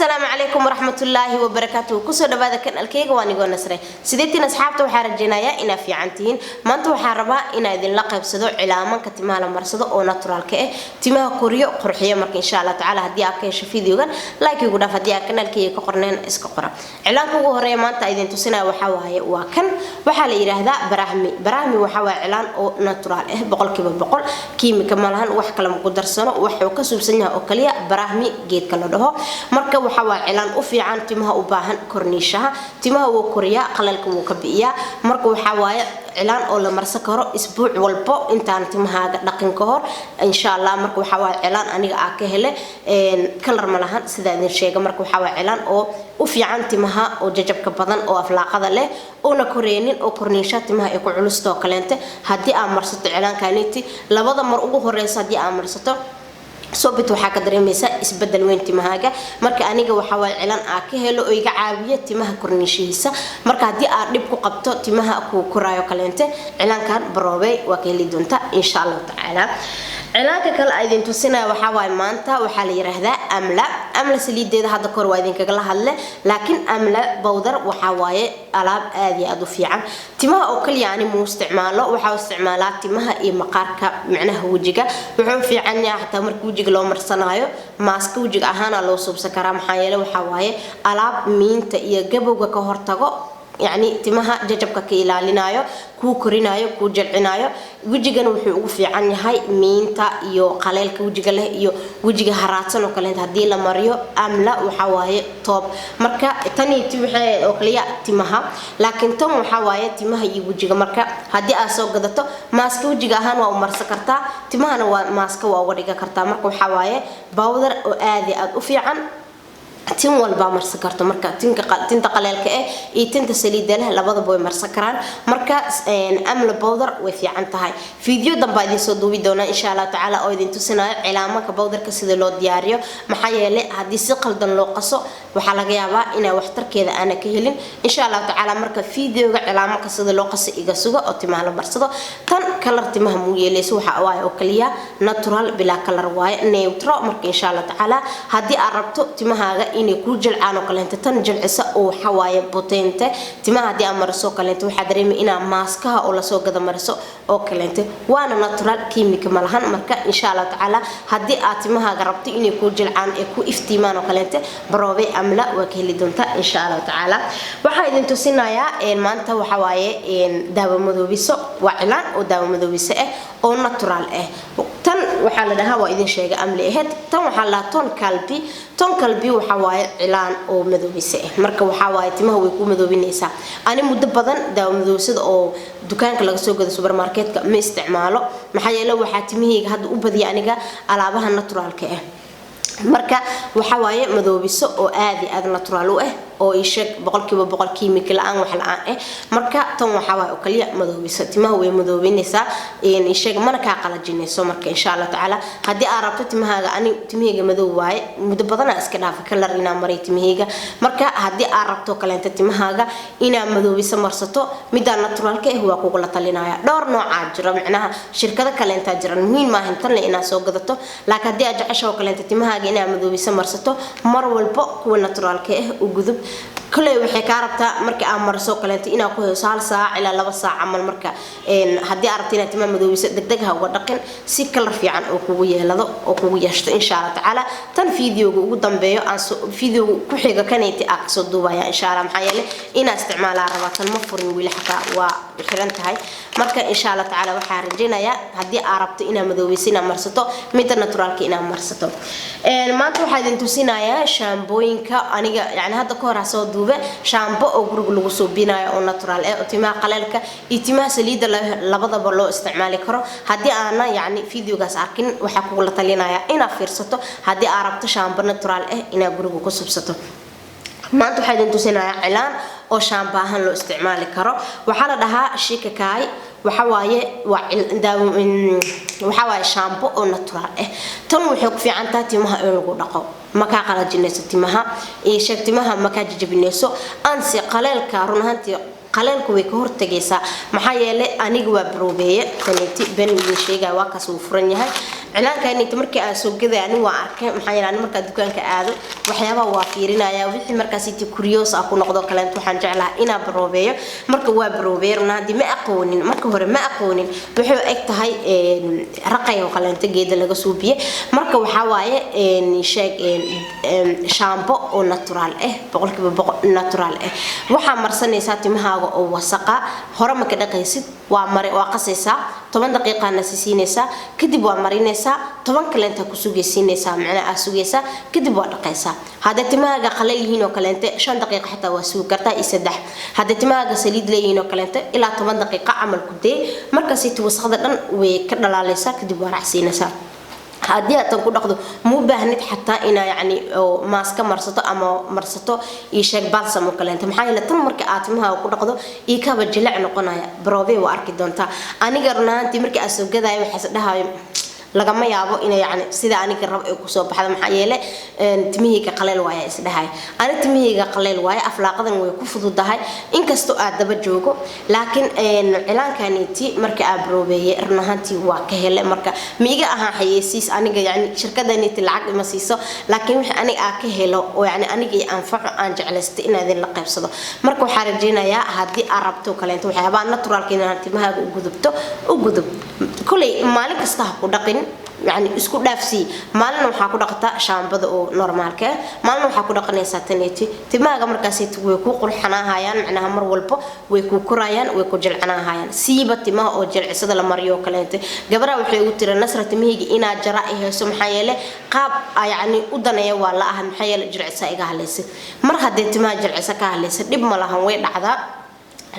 السلام عليكم ورحمة الله وبركاته. كسر دبادة كان الكيك واني قلنا سري. سيدتنا أصحابته وحارجينا يا إنا في عنتين. ما أنتوا حاربا إنا إذن لقب صدق علامة كتمها لما صدق أو ناتورال كه. تمها كوريو قرحية مرك إن شاء الله تعالى هدي أكيش فيديو كان لايك يقولنا فدي أكنا الكيك قرنين إسكقرا. علامة هو ما أنت إذن تسنا وحواي وكن وحال يرهدا براهمي وحوا إعلان أو ناتورال بقول بقول كيمي كمالهن وحكلم قدر سنة وحوك سبسنها أكلية براهمي جيت كله marka waxa waa cilaan u fiican timaha u baahan korniishaha timaha uu koriya qalalka uu ka biiya marka waxa waa cilaan oo la marsan karo isbuuc walba intaan timahaaga dhaqin ka hor insha Allah marka waxa waa cilaan aniga ka hele kalar malahan sida idin sheegay marka waxa waa cilaan oo u fiican timaha oo jajabka badan oo aflaaqada leh oo na koreenin oo korniishaha timaha ay ku culusto kaleente hadii aad marsato cilaankaaniti labada mar ugu horeysa hadii aad marsato صوبت وحاجة دريميسا إسبدل وين تمهاجا مركا أنيجا وحوال إعلان أكهله ويجا عابية تمها كورنيشيسا مركا هدي أرنبكو قبطو تمها أكو كرايو كلنته إعلان كان بروبي وكيلي دونتا إن شاء الله تعالى علاقة كل أيدين تسنا وحوال مانتا وحالي رهذا أملا سليد ده هذا كور وايدين كجلا هلا لكن أملا بودر وحواي ألعاب هذه أضفي عن تمها أكل يعني مو استعماله وحاول استعمالات تمها إيه مقارك معناه وجهه وحاول في عني حتى مركوجي لو مرسنايو ماسك وجه أهانا لو صوب سكرام حياله وحواي ألعاب مين تأيه جبوا كهرتاجو يعني تمها ججبك كيلا لنايو كو كورينايو كو جلعنايو وجهنا وحو في عني هاي مينتا يو قليل كوجه له يو وجهه هراتن وكلنت هدي لا مريو املا وحوايه توب marka tani waxay oo kaliya timaha laakiin tan waxawaaye timaha iyo wajiga marka hadii aad soo gadato maaska wajiga ahaan waa u marsan kartaa timahana waa maaska waa uga dhiga kartaa marka waxawaaye powder oo aad u fiican tin walba marsan karto marka tinta qaleelka ee tinta saliidda leh labadaba way marsan karaan marka amla powder way fiican tahay video damba idin soo duubi doona insha Allah taala oo idin tusinayo cilaamada powderka sida loo diyaariyo maxaa yeelay hadii si qaldan loo qaso waxa laga yaabaa inay waxtarkeeda aan ka helin insha Allah taala marka videoga cilaamada sida loo qaso iga suga oo timaha la marsado tan kalar timaha muu yeelayso waxa waaye oo kaliya natural bila kalar waaye neutral marka insha Allah taala hadii aad rabto timahaaga inay ku jilcaan oo kaleento tan jilcisa oo xawaaya potente timaha hadii aad marso kaleento waxa dareemi ina maaskaha oo la soo gada marso oo kaleento waana natural kiimika malahan marka insha Allah taala hadii aad timahaaga rabto inay ku jilcaan ee ku iftiimaan oo kaleento baroobe amla waa ka heli doonta insha Allah taala waxa idin tusinayaa maanta waxa waaye daawo madoobiso waa cilaan oo daawo madoobiso oo natural tan waxa la dhahaa waa idin sheegay amli ahayd tan waxa la ton kalbi waxa waaye cilaan oo madoobise marka waxa waaye timaha way ku madoobinaysa ani muddo badan daawo madoobisada oo dukaanka laga soo gado supermarketka ma isticmaalo maxaa yeelay waxa timahayga hadda u badiya aniga alaabaha naturalka marka waxa waaye madoobiso oo aad natural u oo ishaq boqolkiiba kiimika la'aan wax la'aan marka tan waxa waa oo kaliya madoobiso timaha way madoobinaysa ishaq mana ka qalajinayso marka insha Allah taala hadii aad rabto timahaaga ani timahayga madoob waaye muddo badan iska dhaaf kalar ina maray timahayga marka hadii aad rabto kaleenta timahaaga ina madoobiso marsato midda naturalka waa kugu la talinaya dhowr nooc jira macnaha shirkada kaleenta jiran muhiim ma ahan tan ina soo gadato laakiin hadii aad jecesho kaleenta timahaaga ina madoobiso marsato mar walba kuwa naturalka u gudub كله وحكي كاربتا مركي أمر سوق كلنتي إنا كوه سال ساعة إلى لبع ساعة عمل مركا هدي أرتينا تمام مدوبيس دقها ودقن سكر في عن أقوية لذا أقوية شت إن شاء الله تعالى تن فيديو قدام بيو عن فيديو كحيجا كانت أقصد دبي إن شاء الله محيله إنا استعمال عربات المفرن والحكا وحرنت هاي مركا إن شاء الله تعالى وحارجينا يا هدي أربت إنا مدوبيسنا مرسطو ميت الناتورال كإنا مرسطو ما تروح هذا انتوسينا يا شامبوين كا أنا يعني هذا كورة صود شامبو أو جروج لو صوبينا أو ناتورال أو تما قلالك إتما سليد لبضة بالله استعمالي كرو هدي أنا يعني فيديو جالس أركن وحكوا لطلينا يا إنا فرصته هدي عربت شامبو ناتورال إنا جروج كسبسته ما أنتو حد أنتو سنا إعلان أو شامبو هن لو استعمالي كرو وحلا ده شيكاي وحواي وحواي شامبو أو ناتورال تم وحق في عنتا تمها إنو نقو ما كقلة جنس تمها شك تمها ما كجبنيسو أنسي قليل كارون هنتي قليل كوي كهرت جيسا محيا لي أنيجوا بروبية كنتي بين الشيء جوا كسوفرني هاي cilaankan inta markii aan soo gaday anigu waan arkay maxaa yeelay marka dukaanka aado waxyaabaha waa fiirinaya wixii markaas inta curious ah ku noqdo kale waxaan jeclahay inaan baroobeeyo marka waa baroobeerna hadii ma aqoonin marka hore ma aqoonin wuxuu eg tahay raqay oo kale inta geeda laga soo biye marka waxa waaye sheeg shampoo oo natural boqolkiiba natural waxa marsanaysa timahaaga oo wasaqa hore ma ka dhaqaysid waa qasaysaa 10 daqiiqo nasiinaysaa kadib waa marinaysaa 10 kale inta ku sugaysiinaysaa macna sugaysaa kadib waa dhaqaysaa hada timahaaga qalal yihiin oo kale inta 5 daqiiqo xitaa waa suug kartaa isadex hada timahaaga saliid leeyihiin oo kale inta ilaa 10 daqiiqo amal ku day markaas inta wasaqda dhan way ka dhalaalaysaa kadib waa raacsiinaysaa hadii aad ku dhaqdo mu baahnid xataa ina yani maaska marsato ama marsato ii sheeg balsam oo kale inta maxaa yeelay tan marka aad timaha ku dhaqdo ii ka bajilic noqonaya baroobe waa arki doontaa aniga runaantii markii aad soo gaday waxa dhahayo lagama yaabo in yani sida aniga rab ay ku soo baxdo maxaa yeelay timihiga qaleel waaya isdhahay ani timihiga qaleel waaya aflaaqadan way ku fududahay inkastoo aad daba joogo laakiin cilaankaniti marka aad baroobeeyay runaantii waa ka helay marka miiga ahaan xayeysiis aniga yani shirkadaniti lacag ima siiso laakiin wixii aniga ka helo oo yani aniga anfaco aan jeclaystay in aad la qaybsado marka waxaan rajeynayaa hadii aad rabto kale inta waxyaabaha naturalka in aad timahaaga u gudub kulay maalin kasta ha ku dhaqin يعني isku dhaafsi maalin waxa ku dhaqata shaambada oo normaalka maalin waxa ku dhaqanaysaa taneeti timaaga markaas way ku qurxanaayaan macnaha mar walba way ku korayaan way ku jilcanaayaan siiba timaha oo jilcisada la mariyo kaleente gabadha waxay u tiri nasra timihiga ina jara ihayso maxaa yeelay qaab yani u daneeyo waa la ah maxaa yeelay jilcisa iga haleysay mar hadii timaha jilcisa ka haleysay dib ma lahan way dhacdaa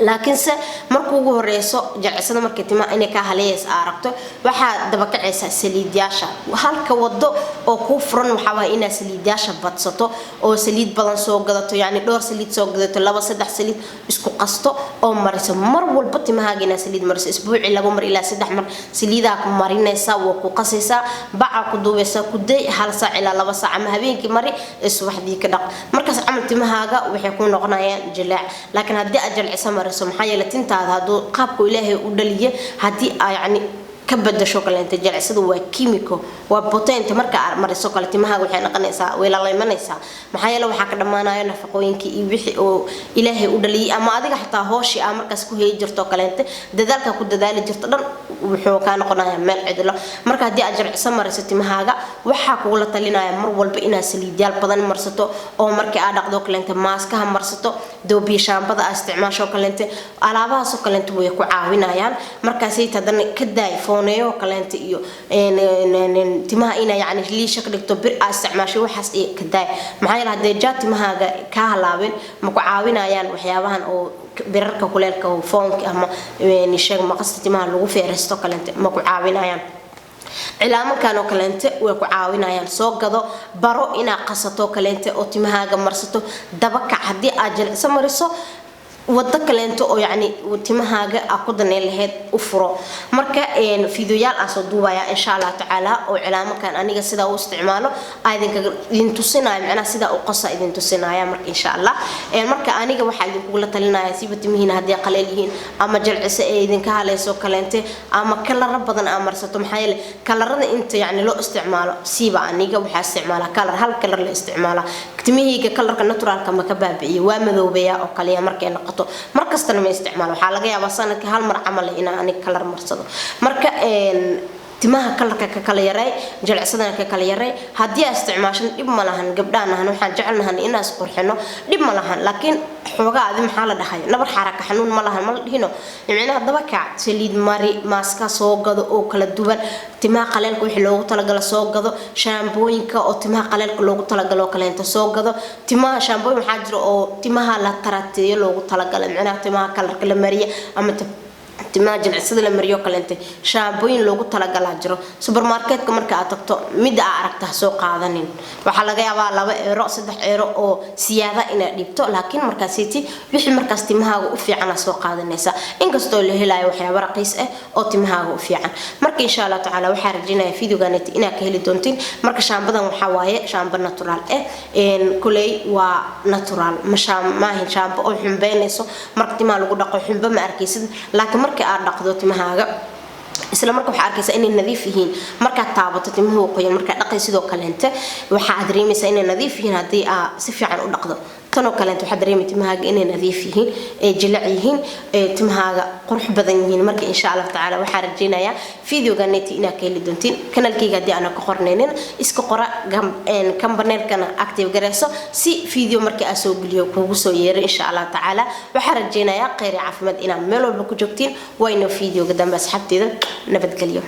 laakiin se markuu ugu horeyso jilcisada markay timaha inay ka haleeyay aragto waxa daba kacaysa saliidyasha halka wado oo ku furan waxa waa ina saliidyasha badsato oo saliid badan soo gadato yani dhowr saliid soo gadato 2-3 saliid isku qasto oo mariso mar walba timahaaga ina saliid mariso isbuuci lagu mar ilaa 3 mar saliida ku marinaysa oo ku qasaysa baca ku duubeysa ku day hal saac ilaa 2 saac ama habeenkii mari subaxdii ka dhaq markaas amal timahaaga waxay ku noqonayaan jilaac laakiin hadii ajilcisa marso maxaa yeelay tintaada haduu qaabku ilaahay u dhaliye hadii yani ka badasho kale inta jilcisadu waa chemical waa potent marka aad mariso kale timahaaga waxay noqonaysaa way la leemanaysaa maxaa yeelay waxa ka dhamaanayo nafaqooyinkii iyo wixii oo ilaahay u dhaliyay ama adiga xataa hooshi ama markaas ku heey jirto kale inta dadaalka ku dadaali jirto dhan wuxuu ka noqonayaa meel cidlo marka hadii aad jilciso mariso timahaaga waxa kugu la talinaya mar walba inaad saliidyal badan marsato oo markii aad dhaqdo kale inta maaskaha marsato doobiye shaambada aad isticmaasho kale inta alaabahaas kale inta way ku caawinayaan markaas ay tadan ka daayfo neeyo kaleenta iyo timaha ina yani liisha ka dhigto bir isticmaasho waxaas ee ka daay maxaa yeelay hadii timahaaga ka halaabin ma ku caawinayaan waxyaabahan oo birarka kuleelka oo foonka ama sheeg maqasta timaha lagu feeristo kaleenta ma ku caawinayaan cilaamankan oo kaleenta way ku caawinayaan soo gado baro ina qasato kaleenta oo timahaaga marsato daba ka hadii aad jilciso mariso wada kaleento oo yani timahaaga ku danay lahayd u furo marka fiidiyoyaal aan soo duubaya insha Allah taala oo cilaamankan aniga sida uu isticmaalo idin tusinayo macna sida uu qasa idin tusinaya marka insha Allah marka aniga waxa idin kugu la talinaya si batimihiina hadii qaleel yihiin ama jilciso ee idin ka haleyso kaleente ama kalar badan aan marsato maxaa yeelay kalarada inta yani loo isticmaalo siiba aniga waxa isticmaala kalar hal kalar la isticmaala timihiga kalarka naturalka ma ka baabiyo waa madoobeeya oo kaliya markay noqoto markastana ma isticmaalo waxa laga yaabaa sanadka hal mar amal ina aniga kalar marsado marka timaha kalarka ka kala yaray jilcisadana ka kala yaray hadii aad isticmaasho dib ma lahan gabdhaanahan waxaan jecelnahay in aas qurxino dib ma lahan laakiin xoogaa adi maxaa la dhahay nabar xaraka xanuun ma lahan ma dhino yimina daba ka saliid mari maaska soo gado oo kala duwan timaha qaleelka wixii loogu talagalo soo gado shaambooyinka oo timaha qaleelka loogu talagalo kaleenta soo gado timaha shaambooyin waxa jira oo timaha la tarateeyo loogu talagalo macnaha timaha kalarka la mariyo ama timaha jilcisada la mariyo kaleenta shaambooyin loogu talagalaa jiro supermarketka marka aad tagto mid aad aragto soo qaadanin waxa laga yaabaa 2 euro 3 euro oo siyaada ina dhibto laakiin markaas wixii markaas timahaaga u fiican soo qaadanaysa inkastoo la helayo waxyaabo raqiis ah oo timahaaga u fiican marka insha Allah taala waxa rajinaya fiidiyogan ina ka heli doontiin marka shaambadan waxa waaye shaamba natural kulay waa natural maahin shaamba oo xumbeynayso marka timaha lagu dhaqo xumba ma arkaysid laakiin marka aad dhaqdo timahaaga isla markaa waxa arkaysaa inay nadiif yihiin marka taabato timuhu qoyan marka dhaqay sidoo kale inta waxa aad dareemaysaa inay nadiif yihiin hadii aad si fiican u dhaqdo tanoo kale waxa dareemaysaa timahaaga inay nadiif yihiin ee jilaac yihiin ee timahaaga qurux badan yihiin marka insha Allah taala waxa rajaynayaa fiidiyoganati ina ka heli doontiin kanaalkayga hadii aan ka qorneenin iska qora kambaneelkana active gareyso si fiidiyo markii aan soo geliyo kuugu soo yeero insha Allah taala waxa rajaynayaa khayr caafimaad ina meel walba ku joogtiin wayna fiidiyoga dambe asxaabteeda nabadgelyo